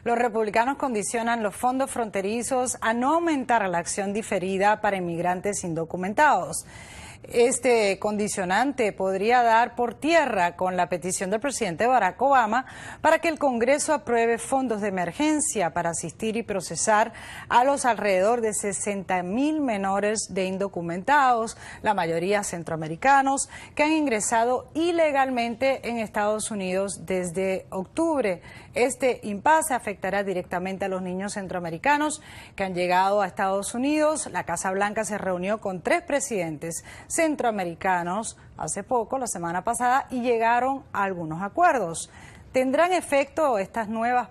Los republicanos condicionan los fondos fronterizos a no aumentar la acción diferida para inmigrantes indocumentados. Este condicionante podría dar por tierra con la petición del presidente Barack Obama para que el Congreso apruebe fondos de emergencia para asistir y procesar a los alrededor de 60,000 menores de indocumentados, la mayoría centroamericanos, que han ingresado ilegalmente en Estados Unidos desde octubre. Este impasse afectará directamente a los niños centroamericanos que han llegado a Estados Unidos. La Casa Blanca se reunió con 3 presidentes centroamericanos hace poco, la semana pasada, y llegaron a algunos acuerdos. ¿Tendrán efecto estas nuevas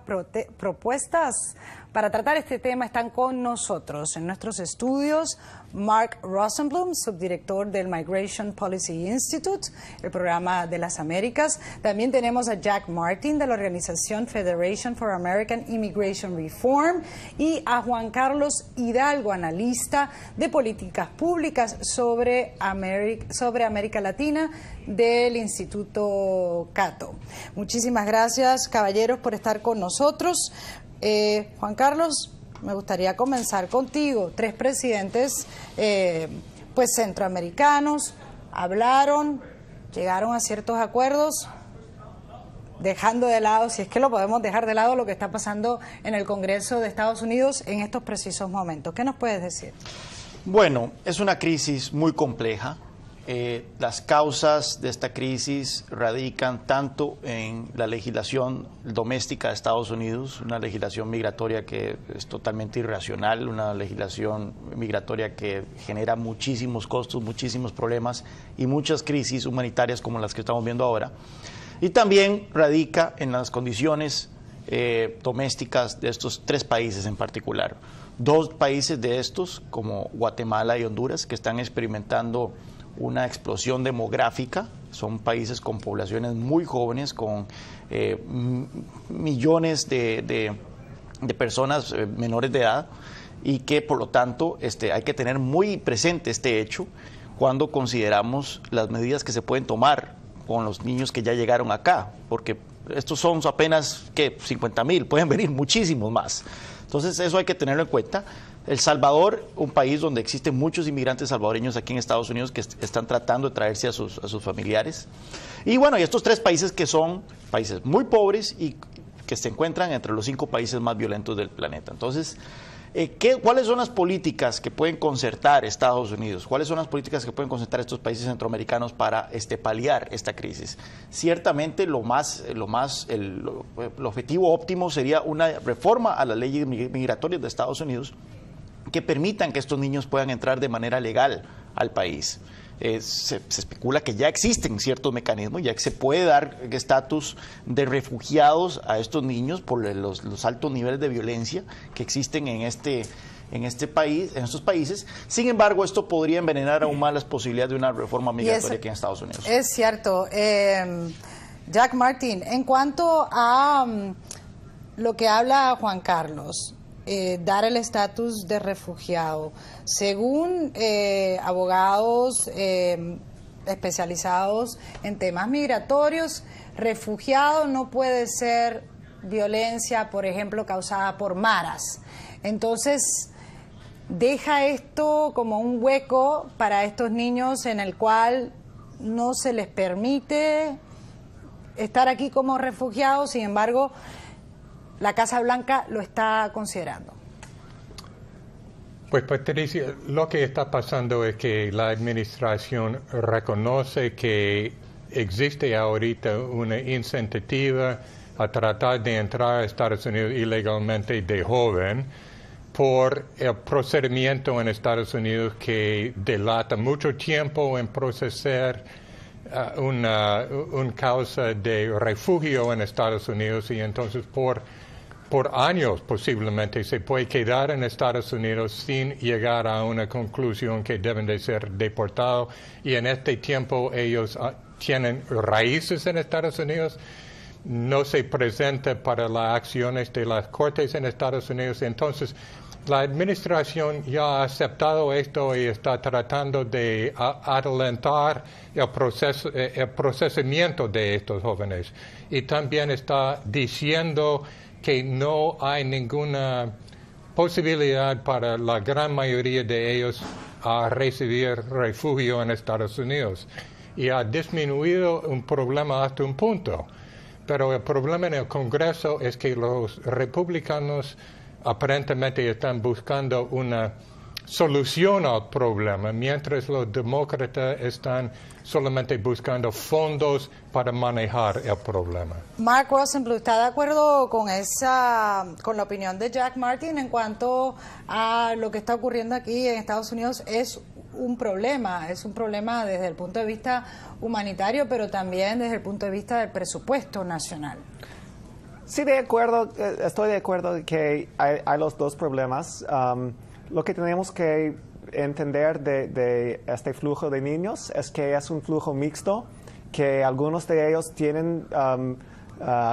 propuestas? Para tratar este tema están con nosotros en nuestros estudios Mark Rosenblum, subdirector del Migration Policy Institute, el programa de las Américas. También tenemos a Jack Martin de la organización Federation for American Immigration Reform y a Juan Carlos Hidalgo, analista de políticas públicas sobre América Latina del Instituto Cato. Muchísimas gracias, caballeros, por estar con nosotros. Juan Carlos, me gustaría comenzar contigo. 3 presidentes pues centroamericanos hablaron, llegaron a ciertos acuerdos, dejando de lado, si es que lo podemos dejar de lado, lo que está pasando en el Congreso de Estados Unidos en estos precisos momentos. ¿Qué nos puedes decir? Bueno, es una crisis muy compleja. Las causas de esta crisis radican tanto en la legislación doméstica de Estados Unidos, una legislación migratoria que es totalmente irracional, una legislación migratoria que genera muchísimos costos, muchísimos problemas y muchas crisis humanitarias como las que estamos viendo ahora. Y también radica en las condiciones domésticas de estos 3 países en particular. 2 países de estos, como Guatemala y Honduras, que están experimentando una explosión demográfica. Son países con poblaciones muy jóvenes, con millones de personas menores de edad, y que por lo tanto hay que tener muy presente este hecho cuando consideramos las medidas que se pueden tomar con los niños que ya llegaron acá, porque estos son apenas 50,000, pueden venir muchísimos más. Entonces eso hay que tenerlo en cuenta. El Salvador, un país donde existen muchos inmigrantes salvadoreños aquí en Estados Unidos que están tratando de traerse a sus familiares. Y bueno, y estos 3 países que son países muy pobres y que se encuentran entre los 5 países más violentos del planeta. Entonces, ¿cuáles son las políticas que pueden concertar Estados Unidos? ¿Cuáles son las políticas que pueden concertar estos países centroamericanos para paliar esta crisis? Ciertamente el objetivo óptimo sería una reforma a las leyes migratorias de Estados Unidos que permitan que estos niños puedan entrar de manera legal al país. Se especula que ya existen ciertos mecanismos, ya que se puede dar estatus de refugiados a estos niños por los altos niveles de violencia que existen en estos países. Sin embargo, esto podría envenenar aún más las posibilidades de una reforma migratoria aquí en Estados Unidos. Es cierto. Jack Martin, en cuanto a lo que habla Juan Carlos, dar el estatus de refugiado. Según abogados especializados en temas migratorios, refugiado no puede ser violencia, por ejemplo, causada por maras. Entonces, deja esto como un hueco para estos niños en el cual no se les permite estar aquí como refugiados, sin embargo, la Casa Blanca lo está considerando. Pues Patricia, lo que está pasando es que la administración reconoce que existe ahorita una incentivativa a tratar de entrar a Estados Unidos ilegalmente de joven por el procedimiento en Estados Unidos que dilata mucho tiempo en procesar una causa de refugio en Estados Unidos, y entonces por años posiblemente se puede quedar en Estados Unidos sin llegar a una conclusión que deben de ser deportados, y en este tiempo ellos tienen raíces en Estados Unidos no se presenta para las acciones de las cortes en Estados Unidos. Entonces, la administración ya ha aceptado esto y está tratando de adelantar el procesamiento de estos jóvenes. Y también está diciendo que no hay ninguna posibilidad para la gran mayoría de ellos a recibir refugio en Estados Unidos. Y ha disminuido un problema hasta un punto. Pero el problema en el Congreso es que los republicanos aparentemente están buscando una solución al problema, mientras los demócratas están solamente buscando fondos para manejar el problema. Mark Rosenbluth, ¿está de acuerdo con la opinión de Jack Martin en cuanto a lo que está ocurriendo aquí en Estados Unidos? Es un problema desde el punto de vista humanitario, pero también desde el punto de vista del presupuesto nacional. Sí, estoy de acuerdo que hay los dos problemas. Lo que tenemos que entender de este flujo de niños es que es un flujo mixto, que algunos de ellos tienen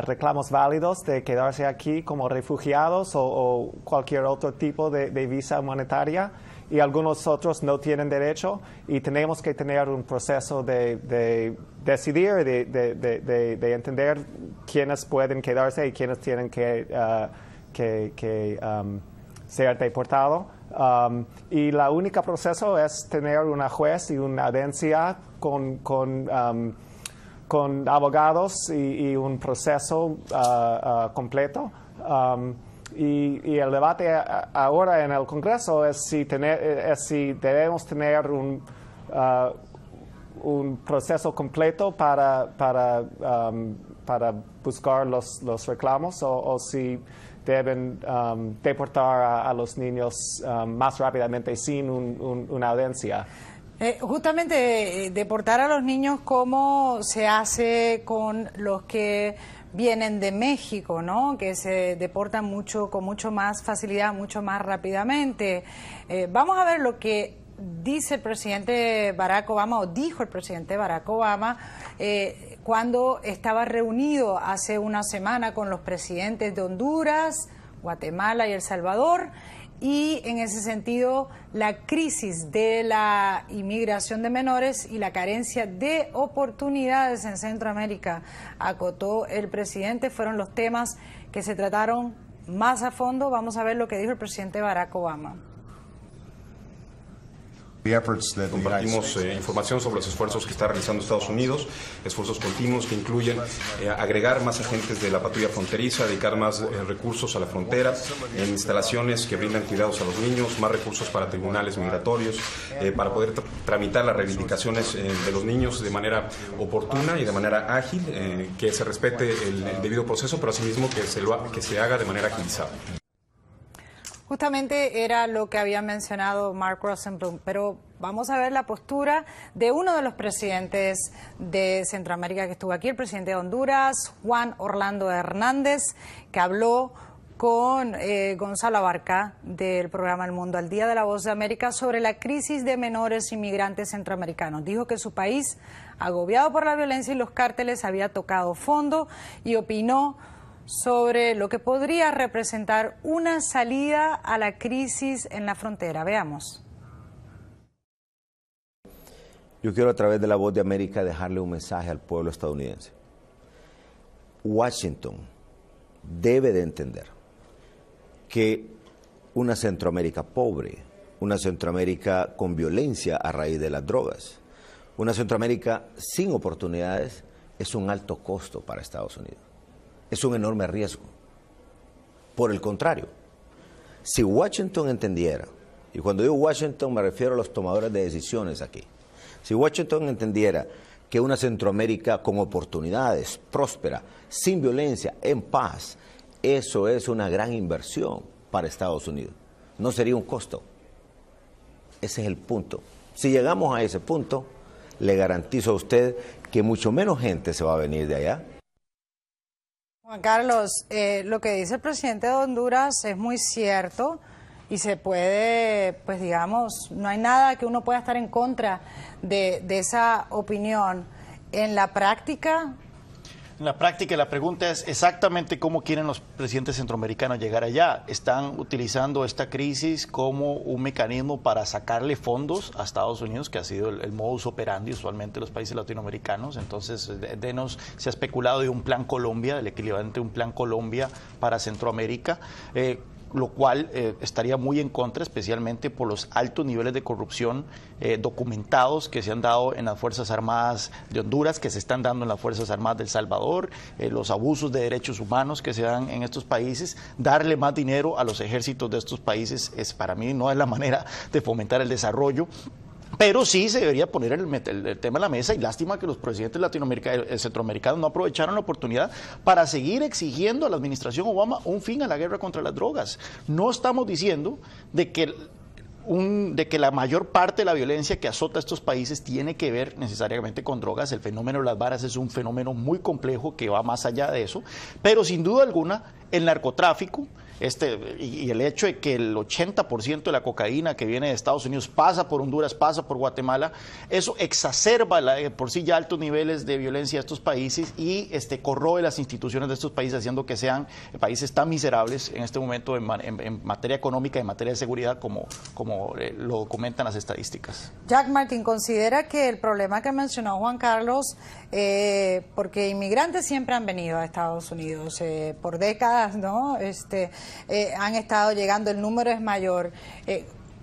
reclamos válidos de quedarse aquí como refugiados o cualquier otro tipo de visa humanitaria, y algunos otros no tienen derecho, y tenemos que tener un proceso de decidir, de entender quiénes pueden quedarse y quiénes tienen que ser deportados. Y la única proceso es tener una juez y una audiencia con abogados y un proceso completo. Y el debate ahora en el Congreso es si debemos tener un proceso completo para buscar los reclamos, o si deben deportar a los niños más rápidamente sin una audiencia. Justamente deportar a los niños, ¿cómo se hace con los que vienen de México, ¿no? Que se deportan con mucho más facilidad, mucho más rápidamente? Vamos a ver lo que dice el presidente Barack Obama, o dijo el presidente Barack Obama, cuando estaba reunido hace una semana con los presidentes de Honduras, Guatemala y El Salvador. Y en ese sentido, la crisis de la inmigración de menores y la carencia de oportunidades en Centroamérica, acotó el presidente, fueron los temas que se trataron más a fondo. Vamos a ver lo que dijo el presidente Barack Obama. Compartimos información sobre los esfuerzos que está realizando Estados Unidos, esfuerzos continuos que incluyen agregar más agentes de la patrulla fronteriza, dedicar más recursos a la frontera, en instalaciones que brindan cuidados a los niños, más recursos para tribunales migratorios, para poder tramitar las reivindicaciones de los niños de manera oportuna y de manera ágil, que se respete el debido proceso, pero asimismo que se haga de manera agilizada. Justamente era lo que había mencionado Mark Rosenbluth, pero vamos a ver la postura de uno de los presidentes de Centroamérica que estuvo aquí, el presidente de Honduras, Juan Orlando Hernández, que habló con Gonzalo Abarca del programa El Mundo al Día de la Voz de América sobre la crisis de menores inmigrantes centroamericanos. Dijo que su país, agobiado por la violencia y los cárteles, había tocado fondo y opinó sobre lo que podría representar una salida a la crisis en la frontera. Veamos. Yo quiero, a través de la Voz de América, dejarle un mensaje al pueblo estadounidense. Washington debe de entender que una Centroamérica pobre, una Centroamérica con violencia a raíz de las drogas, una Centroamérica sin oportunidades, es un alto costo para Estados Unidos. Es un enorme riesgo. Por el contrario, si Washington entendiera, y cuando digo Washington me refiero a los tomadores de decisiones aquí, si Washington entendiera que una Centroamérica con oportunidades, próspera, sin violencia, en paz, eso es una gran inversión para Estados Unidos. No sería un costo. Ese es el punto. Si llegamos a ese punto, le garantizo a usted que mucho menos gente se va a venir de allá. Juan Carlos, lo que dice el presidente de Honduras es muy cierto y se puede, pues digamos, no hay nada que uno pueda estar en contra de esa opinión. En la práctica, En la práctica, la pregunta es exactamente cómo quieren los presidentes centroamericanos llegar allá. Están utilizando esta crisis como un mecanismo para sacarle fondos a Estados Unidos, que ha sido el modus operandi usualmente de los países latinoamericanos. Entonces, se ha especulado de un plan Colombia, del equivalente de un plan Colombia para Centroamérica. Lo cual estaría muy en contra, especialmente por los altos niveles de corrupción documentados que se han dado en las Fuerzas Armadas de Honduras, que se están dando en las Fuerzas Armadas de El Salvador, los abusos de derechos humanos que se dan en estos países. Darle más dinero a los ejércitos de estos países para mí no es la manera de fomentar el desarrollo. Pero sí se debería poner el tema en la mesa, y lástima que los presidentes centroamericanos no aprovecharon la oportunidad para seguir exigiendo a la administración Obama un fin a la guerra contra las drogas. No estamos diciendo de que la mayor parte de la violencia que azota a estos países tiene que ver necesariamente con drogas. El fenómeno de las varas es un fenómeno muy complejo que va más allá de eso, pero sin duda alguna el narcotráfico y el hecho de que el 80% de la cocaína que viene de Estados Unidos pasa por Honduras, pasa por Guatemala, eso exacerba por sí ya altos niveles de violencia de estos países y corroe las instituciones de estos países, haciendo que sean países tan miserables en este momento en materia económica y en materia de seguridad como lo documentan las estadísticas. Jack Martin, ¿considera que el problema que mencionó Juan Carlos, porque inmigrantes siempre han venido a Estados Unidos por décadas, ¿no? Han estado llegando, el número es mayor.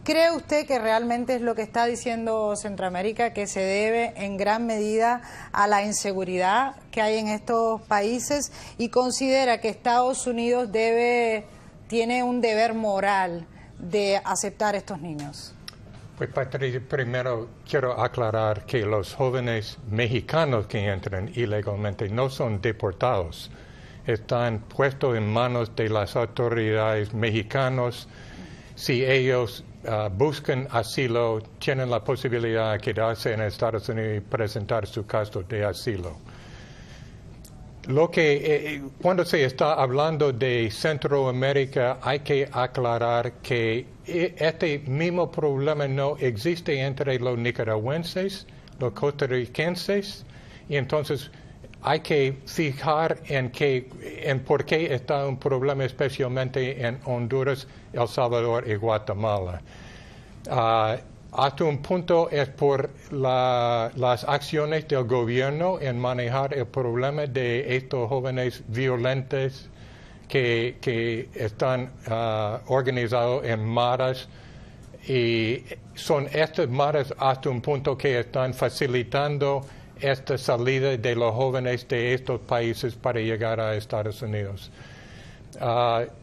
¿Cree usted que realmente es lo que está diciendo Centroamérica, que se debe en gran medida a la inseguridad que hay en estos países, y considera que Estados Unidos tiene un deber moral de aceptar a estos niños? Pues, Patricia, primero quiero aclarar que los jóvenes mexicanos que entran ilegalmente no son deportados. Están puestos en manos de las autoridades mexicanas. Si ellos buscan asilo, tienen la posibilidad de quedarse en Estados Unidos y presentar su caso de asilo. Cuando se está hablando de Centroamérica, hay que aclarar que este mismo problema no existe entre los nicaragüenses, los costarricenses, y entonces hay que fijar en por qué está un problema especialmente en Honduras, El Salvador y Guatemala. Hasta un punto es por las acciones del gobierno en manejar el problema de estos jóvenes violentos que están organizados en maras, y son estas maras hasta un punto que están facilitando esta salida de los jóvenes de estos países para llegar a Estados Unidos.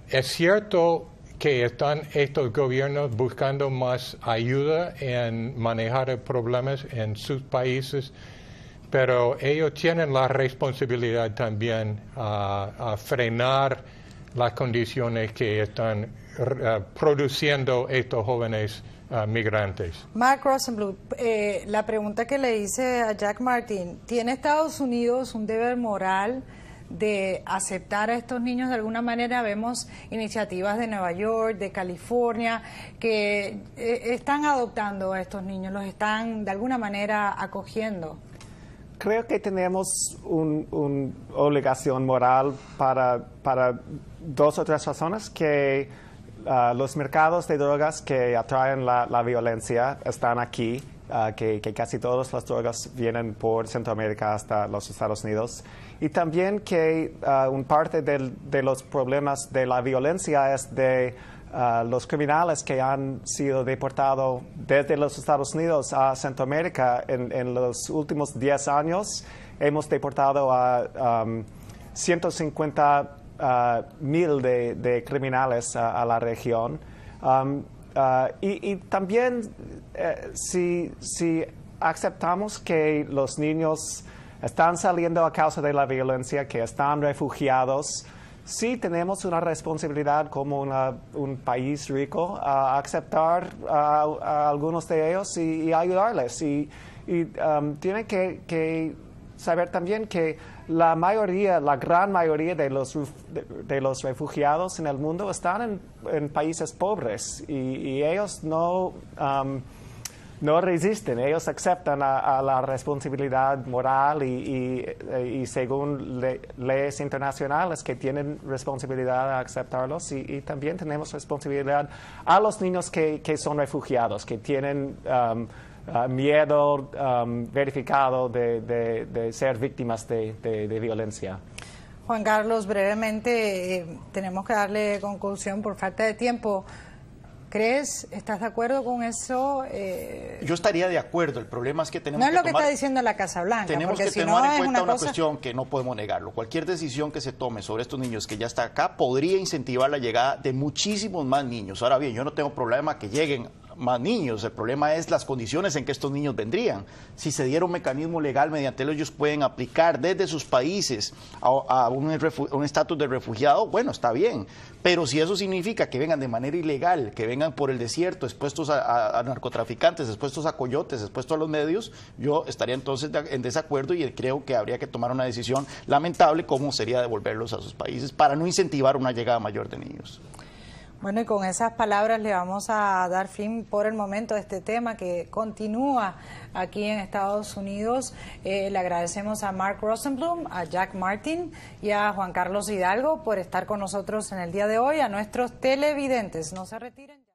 Es cierto que están estos gobiernos buscando más ayuda en manejar problemas en sus países, pero ellos tienen la responsabilidad también a frenar las condiciones que están produciendo estos jóvenes migrantes. Mark Rosenbluth, la pregunta que le hice a Jack Martin, ¿tiene Estados Unidos un deber moral de aceptar a estos niños de alguna manera? Vemos iniciativas de Nueva York, de California, que están adoptando a estos niños, los están de alguna manera acogiendo. Creo que tenemos una obligación moral para dos o tres razones, que los mercados de drogas que atraen la violencia están aquí, que casi todas las drogas vienen por Centroamérica hasta los Estados Unidos, y también que una parte de los problemas de la violencia es de los criminales que han sido deportados desde los Estados Unidos a Centroamérica. En los últimos 10 años hemos deportado a 150,000 de criminales a la región. Y también si aceptamos que los niños están saliendo a causa de la violencia, que están refugiados, sí tenemos una responsabilidad como un país rico a aceptar a algunos de ellos y ayudarles. Y tienen que saber también que la gran mayoría de los refugiados en el mundo están en países pobres, y ellos no no resisten, ellos aceptan a la responsabilidad moral y según leyes internacionales que tienen responsabilidad a aceptarlos y también tenemos responsabilidad a los niños que son refugiados, que tienen miedo verificado de ser víctimas de violencia. Juan Carlos, brevemente, tenemos que darle conclusión por falta de tiempo. ¿Estás de acuerdo con eso? Yo estaría de acuerdo, el problema es que tenemos que no es lo que está diciendo la Casa Blanca. Tenemos que tomar en cuenta una cuestión que no podemos negarlo. Cualquier decisión que se tome sobre estos niños que ya están acá podría incentivar la llegada de muchísimos más niños. Ahora bien, yo no tengo problema que lleguen más niños, el problema es las condiciones en que estos niños vendrían. Si se diera un mecanismo legal mediante el ellos pueden aplicar desde sus países a un estatus de refugiado, bueno, está bien, pero si eso significa que vengan de manera ilegal, que vengan por el desierto, expuestos a narcotraficantes, expuestos a coyotes, expuestos a los medios, yo estaría entonces en desacuerdo y creo que habría que tomar una decisión lamentable como sería devolverlos a sus países para no incentivar una llegada mayor de niños. Bueno, y con esas palabras le vamos a dar fin por el momento a este tema que continúa aquí en Estados Unidos. Le agradecemos a Mark Rosenblum, a Jack Martin y a Juan Carlos Hidalgo por estar con nosotros en el día de hoy. A nuestros televidentes, no se retiren.